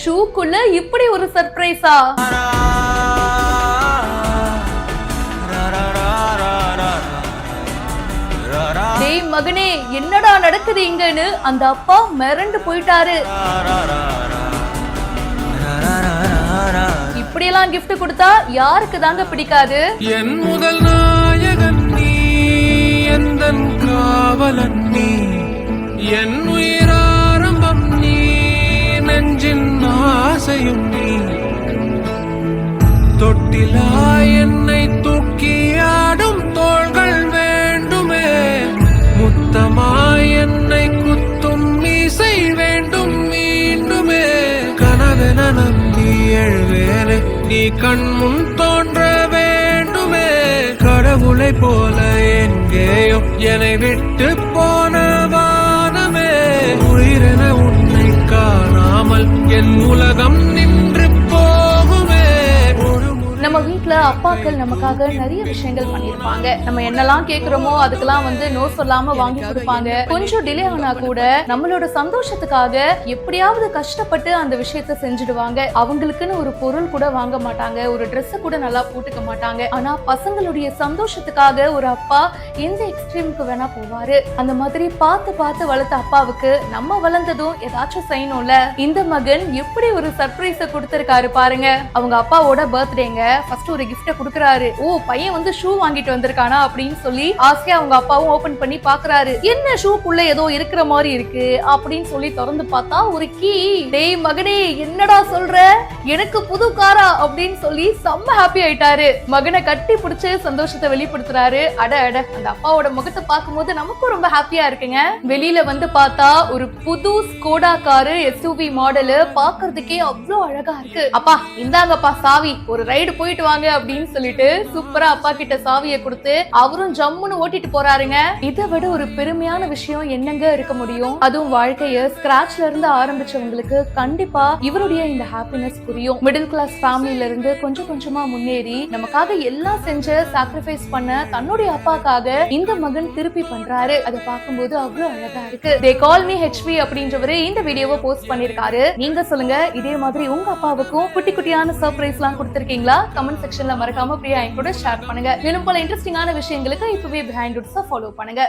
ஷூக்குள்ள இப்படி ஒரு சர்ப்ரைஸா? டேய் மகனே, என்னடா நடக்குது இங்கன்னு அந்த அப்பா மிரண்டு போயிட்டாரு. இப்படியெல்லாம் gift கொடுத்தா யாருக்கு தாங்க பிடிக்காது? என் முதல் நாயகன் நீ, எந்தன் காவலன் நீ, என் உயிராரம்பம் நீ, நெஞ்சின் ஆசையும் நீ. தொட்டிலா என்னை தூக்கி ஆடும் தோள்கள் வேண்டுமே, முத்தமாய் என்னை குத்தும் மீசை வேண்டும் மீண்டுமே. கனவென நம்பி எழுவேனே, நீ கண் முன் தோன்ற வேண்டுமே. கடவுளை போல எங்கேயோ என்னை விட்டு போன வானமே, உயிரென உன்னை காணாமல் என் உலகம் நின்று போகுமே. நம்ம வீட்ல அப்பாக்கள் நமக்காக நிறைய விஷயங்கள் பண்ணிருப்பாங்க. நம்ம என்னெல்லாம் கேக்குறோமோ அதுக்கெல்லாம் நோ சொல்லாம வாங்கி கொடுப்பாங்க. கொஞ்சம் டிலே ஆனா கூட நம்மளோட சந்தோஷத்துக்காக எப்படியாவது கஷ்டப்பட்டு அந்த விஷயத்த செஞ்சுடுவாங்க. அவங்களுக்குன்னு ஒரு பொருள் கூட வாங்க மாட்டாங்க, ஒரு ட்ரெஸ் கூட நல்லா போட்டுக்க மாட்டாங்க. ஆனா பசங்களுடைய சந்தோஷத்துக்காக ஒரு அப்பா எந்த எக்ஸ்ட்ரீமுக்கு வேணா போவாரு. அந்த மாதிரி பார்த்து பார்த்து வளர்த்த அப்பாவுக்கு நம்ம வளர்ந்ததும் ஏதாச்சும் செய்யணும்ல. இந்த மகன் எப்படி ஒரு சர்ப்ரைஸ கொடுத்திருக்காரு பாருங்க. அவங்க அப்பாவோட பர்த்டேங்க, ஃபர்ஸ்ட் ஒரு கிஃப்ட் கொடுக்கறாரு. ஓ, பையன் ஷூ வாங்கிட்டு வந்திருக்கானா அப்படின்னு சொல்லி ஆசையா அவங்க அப்பாவும் ஓபன் பண்ணி பாக்குறாரு. என்ன ஷூக்குள்ள ஏதோ இருக்கிற மாதிரி இருக்கு அப்படின்னு சொல்லி திறந்து பார்த்தா ஒரு கீ. டேய் மகனே, என்னடா சொல்ற, எனக்கு புது காரா அப்படின்னு சொல்லி செம்ம ஹாப்பி ஆயிட்டாரு. மகனை கட்டி பிடிச்சு சந்தோஷத்தை வெளிப்படுத்துறாரு. அட அட, அந்த அப்பாவோட முகத்தை பார்க்கும்போது நமக்கும் ரொம்ப ஹாப்பியா இருக்குங்க. வெளியில பார்த்தா ஒரு புது ஸ்கோடா காரு எஸ்யூவி மாடல், பாக்குறதுக்கே அவ்வளவு அழகா இருக்கு. அப்பா இந்தாங்கப்பா சாவி, ஒரு ரைடு போயிட்டு வாங்க அப்படின்னு சொல்லிட்டு சூப்பரா அப்பா கிட்ட சாவியை கொடுத்து அவரும் ஜம்முன்னு ஓட்டிட்டு போறாருங்க. இதை விட ஒரு பெருமையான விஷயம் என்னங்க இருக்க முடியும்? அதுவும் வாழ்க்கைய ஸ்கிராச்ல இருந்து ஆரம்பிச்சவங்களுக்கு கண்டிப்பா இவருடைய இந்த ஹாப்பினஸ் புரியும். மிடில் கிளாஸ் ஃபேமிலில இருந்து கொஞ்சம் கொஞ்சமா முன்னேறி நமக்காக எல்லாம் செஞ்ச சாக்ரிஃபைஸ் பண்ண தன்னுடைய அப்பாக்காக இந்த மகன் திருப்பி பண்றாரு. அதை பார்க்கும்போது அவ்வளவு அழகா இருக்கு. தே கால் மீ ஹெச்வி அப்படின்றவரு இந்த வீடியோவை போஸ்ட் பண்ணிருக்காரு. நீங்க சொல்லுங்க, இதே மாதிரி உங்க அப்பாவுக்கும் குட்டி குட்டியான சர்ப்ரைஸ் எல்லாம் கொடுத்திருக்கீங்களா? கமெண்ட் செக்ஷன்ல மறக்காம பிரியா என் கூட ஷேர் பண்ணுங்க. மேலும் பல இன்ட்ரெஸ்டிங்கான விஷயங்களுக்கு இப்பவே பிஹைண்ட் ரூட்ஸ் ஃபாலோ பண்ணுங்க.